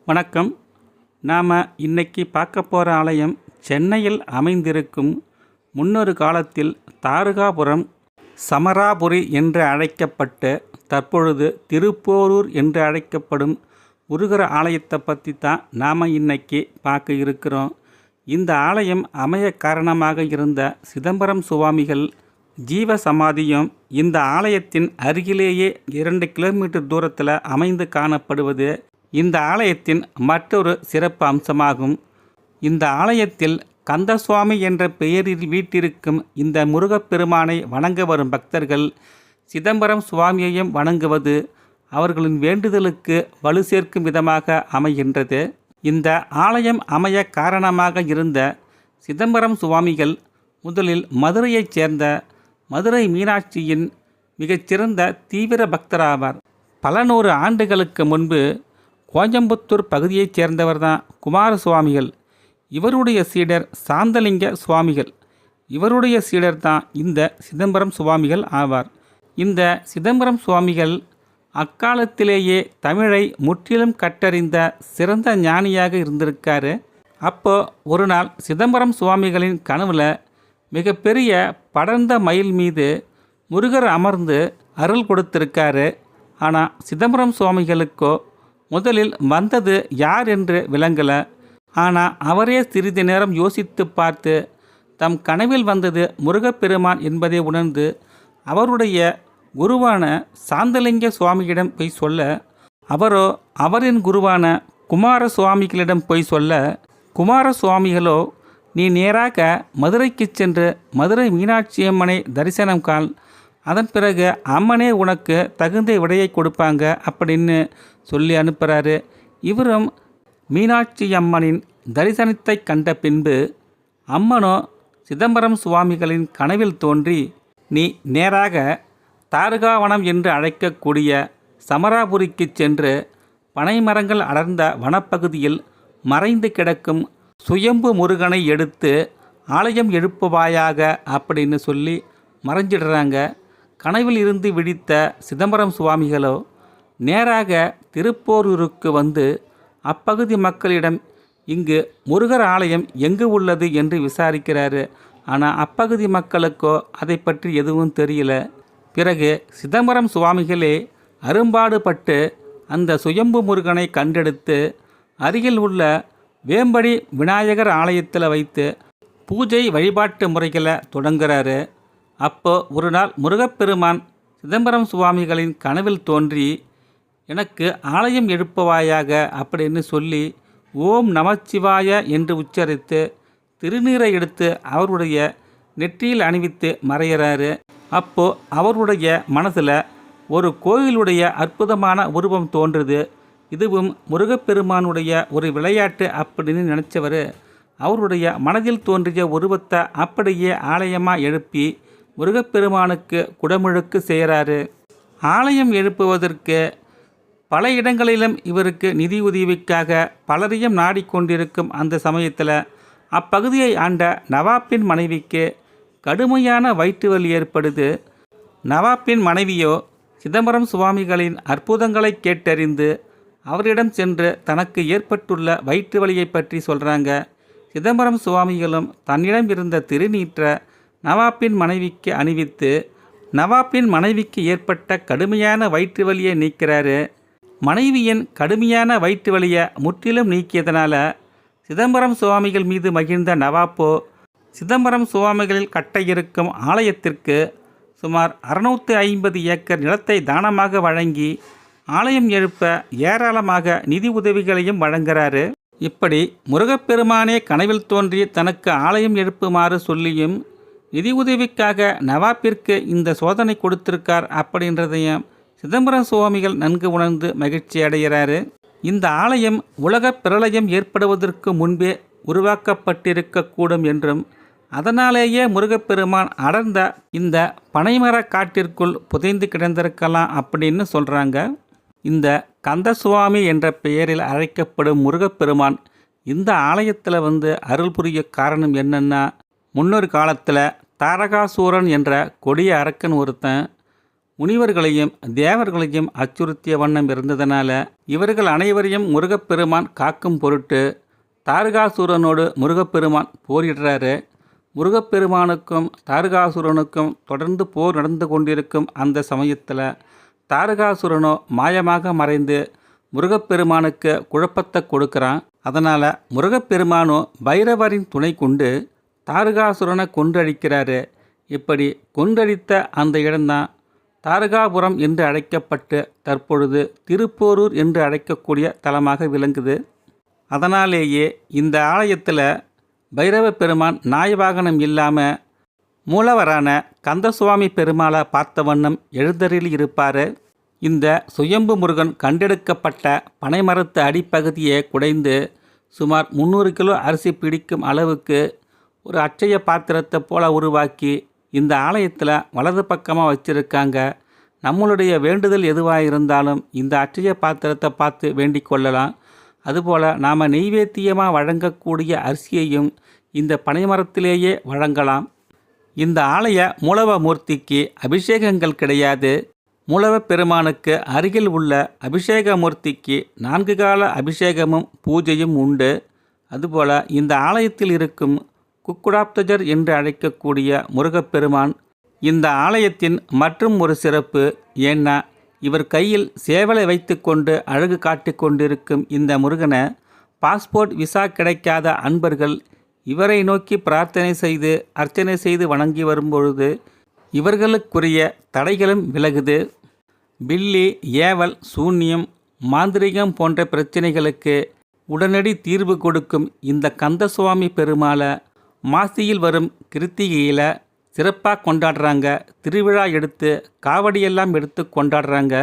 வணக்கம். நாம் இன்னைக்கு பார்க்க போகிற ஆலயம் சென்னையில் அமைந்திருக்கும் முன்னொரு காலத்தில் தாருகாபுரம் சமராபுரி என்று அழைக்கப்பட்டு தற்பொழுது திருப்போரூர் என்று அழைக்கப்படும் முருகர் ஆலயத்தை பற்றி தான் நாம் இன்னைக்கு பார்க்க இருக்கிறோம். இந்த ஆலயம் அமைய காரணமாக இருந்த சிதம்பரம் சுவாமிகள் ஜீவ சமாதியும் இந்த ஆலயத்தின் அருகிலேயே 2 கிலோமீட்டர் தூரத்தில் அமைந்து காணப்படுவது இந்த ஆலயத்தின் மற்றொரு சிறப்பு அம்சமாகும். இந்த ஆலயத்தில் கந்தசுவாமி என்ற பெயரில் வீட்டிருக்கும் இந்த முருகப்பெருமானை வணங்க வரும் பக்தர்கள் சிதம்பரம் சுவாமியையும் வணங்குவது அவர்களின் வேண்டுதலுக்கு வலு சேர்க்கும் விதமாக அமைகின்றது. இந்த ஆலயம் அமைய காரணமாக இருந்த சிதம்பரம் சுவாமிகள் முதலில் மதுரையைச் சேர்ந்த மதுரை மீனாட்சியின் மிகச்சிறந்த தீவிர பக்தராவார். பல நூறு ஆண்டுகளுக்கு முன்பு கோயம்புத்தூர் பகுதியைச் சேர்ந்தவர் தான் குமார சுவாமிகள். இவருடைய சீடர் சாந்தலிங்க சுவாமிகள். இவருடைய சீடர் தான் இந்த சிதம்பரம் சுவாமிகள் ஆவார். இந்த சிதம்பரம் சுவாமிகள் அக்காலத்திலேயே தமிழை முற்றிலும் கற்றறிந்த சிறந்த ஞானியாக இருந்திருக்காரு. அப்போ ஒரு நாள் சிதம்பரம் சுவாமிகளின் கனவுல மிகப்பெரிய படர்ந்த மயில் மீது முருகர் அமர்ந்து அருள் கொடுத்திருக்காரு. ஆனால் சிதம்பரம் சுவாமிகளுக்கோ முதலில் வந்தது யார் என்று விளங்கலை. ஆனால் அவரே சிறிது நேரம் யோசித்து பார்த்து தம் கனவில் வந்தது முருகப்பெருமான் என்பதை உணர்ந்து அவருடைய குருவான சாந்தலிங்க சுவாமியிடம் போய் சொல்ல, அவரோ அவரின் குருவான குமார சுவாமிகளிடம் போய் சொல்ல, குமார சுவாமிகளோ நீ நேராக மதுரைக்கு சென்று மதுரை மீனாட்சி அம்மனை தரிசனம் கால், அதன் பிறகு அம்மனே உனக்கு தகுந்த விடையை கொடுப்பாங்க அப்படின்னு சொல்லி அனுப்புகிறாரு. இவரும் மீனாட்சி அம்மனின் தரிசனத்தை கண்ட பின்பு அம்மனோ சிதம்பரம் சுவாமிகளின் கனவில் தோன்றி, நீ நேராக தாருகாவனம் என்று அழைக்கக்கூடிய சமராபுரிக்கு சென்று பனைமரங்கள் அடர்ந்த வனப்பகுதியில் மறைந்து கிடக்கும் சுயம்பு முருகனை எடுத்து ஆலயம் எழுப்புவாயாக அப்படின்னு சொல்லி மறைஞ்சிடுறாங்க. கனவில் இருந்து விழித்த சிதம்பரம் சுவாமிகளோ நேராக திருப்போரூருக்கு வந்து அப்பகுதி மக்களிடம் இங்கு முருகர் ஆலயம் எங்கு உள்ளது என்று விசாரிக்கிறாரு. ஆனால் அப்பகுதி மக்களுக்கோ அதை பற்றி எதுவும் தெரியல. பிறகு சிதம்பரம் சுவாமிகளே அரும்பாடுபட்டு அந்த சுயம்பு முருகனை கண்டெடுத்து அருகில் உள்ள வேம்படி விநாயகர் ஆலயத்தில் வைத்து பூஜை வழிபாட்டு முறைகளை தொடங்குறாரு. அப்போ ஒரு நாள் முருகப்பெருமான் சிதம்பரம் சுவாமிகளின் கனவில் தோன்றி, எனக்கு ஆலயம் எழுப்புவாயாக அப்படின்னு சொல்லி ஓம் நமச்சிவாய என்று உச்சரித்து திருநீரை எடுத்து அவருடைய நெற்றியில் அணிவித்து மறைகிறாரு. அப்போ அவருடைய மனசில் ஒரு கோயிலுடைய அற்புதமான உருவம் தோன்றுது. இதுவும் முருகப்பெருமானுடைய ஒரு விளையாட்டு அப்படின்னு நினச்சவர் அவருடைய மனதில் தோன்றிய உருவத்தை அப்படியே ஆலயமாக எழுப்பி முருகப்பெருமானுக்கு குடமுழுக்கு செய்கிறாரு. ஆலயம் எழுப்புவதற்கு பல இடங்களிலும் இவருக்கு நிதி உதவிக்காக பலரையும் நாடிக்கொண்டிருக்கும் அந்த சமயத்தில் அப்பகுதியை ஆண்ட நவாப்பின் மனைவிக்கு கடுமையான வயிற்று வலி ஏற்படுது. நவாப்பின் மனைவியோ சிதம்பரம் சுவாமிகளின் அற்புதங்களை கேட்டறிந்து அவரிடம் சென்று தனக்கு ஏற்பட்டுள்ள வயிற்று வலியை பற்றி சொல்கிறாங்க. சிதம்பரம் சுவாமிகளும் தன்னிடம் இருந்த திருநீற்றை நவாப்பின் மனைவிக்கு அணிவித்து நவாப்பின் மனைவிக்கு ஏற்பட்ட கடுமையான வயிற்று வலியை நீக்கிறாரு. மனைவியின் கடுமையான வயிற்று வலியை முற்றிலும் நீக்கியதனால சிதம்பரம் சுவாமிகள் மீது மகிழ்ந்த நவாப்போ சிதம்பரம் சுவாமிகளில் கட்ட இருக்கும் ஆலயத்திற்கு சுமார் 650 ஏக்கர் நிலத்தை தானமாக வழங்கி ஆலயம் எழுப்ப ஏராளமாக நிதி உதவிகளையும் வழங்குகிறாரு. இப்படி முருகப்பெருமானே கனவில் தோன்றி தனக்கு ஆலயம் எழுப்புமாறு சொல்லியும் நிதி உதவிக்காக நவாப்பிற்கு இந்த சோதனை கொடுத்திருக்கார் அப்படின்றதையும் சிதம்பரம் சுவாமிகள் நன்கு உணர்ந்து மகிழ்ச்சி அடைகிறாரு. இந்த ஆலயம் உலக பிரளயம் ஏற்படுவதற்கு முன்பே உருவாக்கப்பட்டிருக்கக்கூடும் என்றும் அதனாலேயே முருகப்பெருமான் அடர்ந்த இந்த பனைமர காட்டிற்குள் புதைந்து கிடந்திருக்கலாம் அப்படின்னு சொல்கிறாங்க. இந்த கந்தசுவாமி என்ற பெயரில் அழைக்கப்படும் முருகப்பெருமான் இந்த ஆலயத்தில் வந்து அருள் புரிய காரணம் என்னென்னா, முன்னொரு காலத்தில் தாரகாசூரன் என்ற கொடிய அரக்கன் ஒருத்தன் முனிவர்களையும் தேவர்களையும் அச்சுறுத்திய வண்ணம் இருந்ததனால இவர்கள் அனைவரையும் முருகப்பெருமான் காக்கும் பொருட்டு தாரகாசுரனோடு முருகப்பெருமான் போரிடுறாரு. முருகப்பெருமானுக்கும் தாரகாசுரனுக்கும் தொடர்ந்து போர் நடந்து கொண்டிருக்கும் அந்த சமயத்தில் தாரகாசுரனோ மாயமாக மறைந்து முருகப்பெருமானுக்கு குழப்பத்தை கொடுக்குறான். அதனால் முருகப்பெருமானோ பைரவரின் துணை கொண்டு தாரகாசுரனை கொன்றழிக்கிறாரு. இப்படி கொன்றழித்த அந்த இடம்தான் தாரகாபுரம் என்று அழைக்கப்பட்டு தற்பொழுது திருப்போரூர் என்று அழைக்கக்கூடிய தலமாக விளங்குது. அதனாலேயே இந்த ஆலயத்தில் பைரவ பெருமான் நாயவாகனம் இல்லாமல் மூலவரான கந்தசுவாமி பெருமாளை பார்த்த வண்ணம் எழுந்தருளி இருப்பார். இந்த சுயம்பு முருகன் கண்டெடுக்கப்பட்ட பனைமரத்து அடிப்பகுதியை குடைந்து சுமார் 300 கிலோ அரிசி பிடிக்கும் அளவுக்கு ஒரு அட்சய பாத்திரத்தை போல உருவாக்கி இந்த ஆலயத்தில் வலது பக்கமாக வச்சுருக்காங்க. நம்மளுடைய வேண்டுதல் எதுவாக இருந்தாலும் இந்த அட்சய பாத்திரத்தை பார்த்து வேண்டிக் கொள்ளலாம். அதுபோல் நாம் நெய்வேத்தியமாக வழங்கக்கூடிய அரிசியையும் இந்த பனைமரத்திலேயே வழங்கலாம். இந்த ஆலய மூலவ மூர்த்திக்கு அபிஷேகங்கள் கிடையாது. மூலவ பெருமானுக்கு அருகில் உள்ள அபிஷேக மூர்த்திக்கு 4 கால அபிஷேகமும் பூஜையும் உண்டு. அதுபோல் இந்த ஆலயத்தில் இருக்கும் குக்குடாப்தஜர் என்று அழைக்கக்கூடிய முருகப்பெருமான் இந்த ஆலயத்தின் மற்றும் ஒரு சிறப்பு. ஏன்னா இவர் கையில் சேவலை வைத்து கொண்டு அழகு காட்டி கொண்டிருக்கும் இந்த முருகனை பாஸ்போர்ட் விசா கிடைக்காத அன்பர்கள் இவரை நோக்கி பிரார்த்தனை செய்து அர்ச்சனை செய்து வணங்கி வரும்பொழுது இவர்களுக்குரிய தடைகளும் விலகுது. பில்லி, ஏவல், சூன்யம், மாந்திரிகம் போன்ற பிரச்சனைகளுக்கு உடனடி தீர்வு கொடுக்கும் இந்த கந்தசுவாமி பெருமாளை மாசியில் வரும் கிருத்திகையில் சிறப்பாக கொண்டாடுறாங்க. திருவிழா எடுத்து காவடியெல்லாம் எடுத்து கொண்டாடுறாங்க.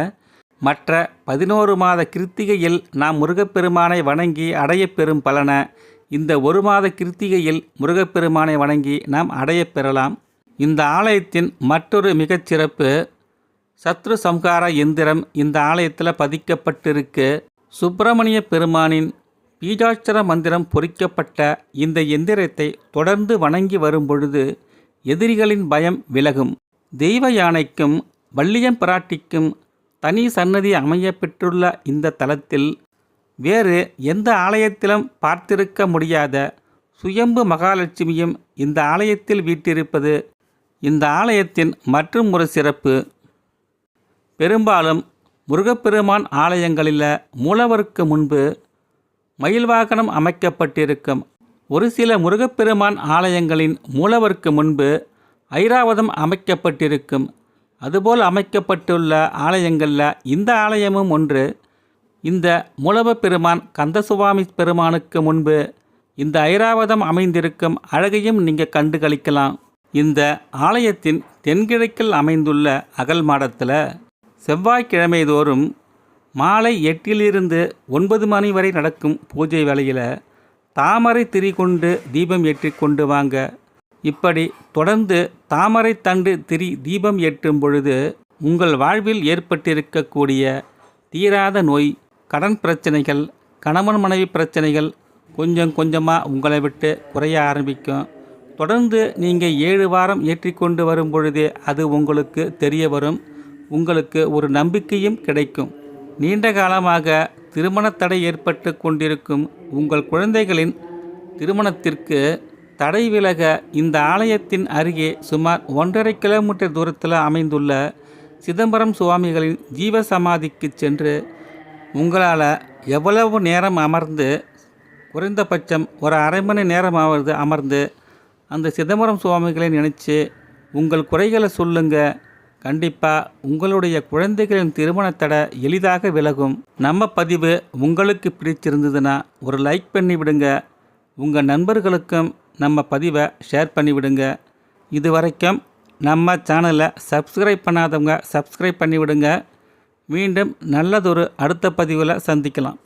மற்ற 11 மாத கிருத்திகையில் நாம் முருகப்பெருமானை வணங்கி அடையப்பெறும் பலனை இந்த 1 மாத கிருத்திகையில் முருகப்பெருமானை வணங்கி நாம் அடையப்பெறலாம். இந்த ஆலயத்தின் மற்றொரு மிகச்சிறப்பு சத்ரு சம்ஹார எந்திரம் இந்த ஆலயத்தில் பதிக்கப்பட்டிருக்கு. சுப்பிரமணிய பெருமானின் பீஜாட்சர மந்திரம் பொறிக்கப்பட்ட இந்த எந்திரத்தை தொடர்ந்து வணங்கி வரும் பொழுது எதிரிகளின் பயம் விலகும். தெய்வ யானைக்கும் வள்ளியம் பிராட்டிக்கும் தனி சன்னதி அமைய பெற்றுள்ள இந்த தலத்தில் வேறு எந்த ஆலயத்திலும் பார்த்திருக்க முடியாத சுயம்பு மகாலட்சுமியும் இந்த ஆலயத்தில் வீற்றிருப்பது இந்த ஆலயத்தின் மற்றும் ஒரு சிறப்பு. பெரும்பாலும் முருகப்பெருமான் ஆலயங்களில் மூலவருக்கு முன்பு மயில் வாகனம் அமைக்கப்பட்டிருக்கும். ஒரு சில முருகப்பெருமான் ஆலயங்களின் மூலவருக்கு முன்பு ஐராவதம் அமைக்கப்பட்டிருக்கும். அதுபோல் அமைக்கப்பட்டுள்ள ஆலயங்களில் இந்த ஆலயமும் ஒன்று. இந்த மூலவ பெருமான் கந்தசுவாமி பெருமானுக்கு முன்பு இந்த ஐராவதம் அமைந்திருக்கும் அழகையும் நீங்கள் கண்டு களிக்கலாம். இந்த ஆலயத்தின் தென்கிழக்கில் அமைந்துள்ள அகல் மாடத்தில் செவ்வாய்க்கிழமை தோறும் மாலை 8 to 9 மணி வரை நடக்கும் பூஜை வேளையில் தாமரை திரி கொண்டு தீபம் ஏற்றி கொண்டு வாங்க. இப்படி தொடர்ந்து தாமரை தண்டு திரி தீபம் ஏற்றும் பொழுது உங்கள் வாழ்வில் ஏற்பட்டிருக்கக்கூடிய தீராத நோய், கடன் பிரச்சனைகள், கணவன் மனைவி பிரச்சனைகள் கொஞ்சம் கொஞ்சமாக உங்களை விட்டு குறைய ஆரம்பிக்கும். தொடர்ந்து நீங்கள் 7 வாரம் ஏற்றிக்கொண்டு வரும் பொழுதே அது உங்களுக்கு தெரிய வரும். உங்களுக்கு ஒரு நம்பிக்கையும் கிடைக்கும். நீண்ட காலமாக திருமண தடை ஏற்பட்டு கொண்டிருக்கும் உங்கள் குழந்தைகளின் திருமணத்திற்கு தடை விலக இந்த ஆலயத்தின் அருகே சுமார் 1.5 கிலோமீட்டர் தூரத்தில் அமைந்துள்ள சிதம்பரம் சுவாமிகளின் ஜீவசமாதிக்கு சென்று உங்களால் எவ்வளவு நேரம் அமர்ந்து, குறைந்தபட்சம் ஒரு அரை மணி நேரமாவது அமர்ந்து அந்த சிதம்பரம் சுவாமிகளை நினச்சி உங்கள் குறைகளை சொல்லுங்கள். கண்டிப்பாக உங்களுடைய குழந்தைகளின் திருமண தடை எளிதாக விலகும். நம்ம பதிவு உங்களுக்கு பிடிச்சிருந்ததுன்னா ஒரு லைக் பண்ணி விடுங்க. உங்கள் நண்பர்களுக்கும் நம்ம பதிவை ஷேர் பண்ணி விடுங்க. இது வரைக்கும் நம்ம சேனலை சப்ஸ்கிரைப் பண்ணாதவங்க சப்ஸ்கிரைப் பண்ணி விடுங்க. மீண்டும் நல்லதொரு அடுத்த பதிவில் சந்திக்கலாம்.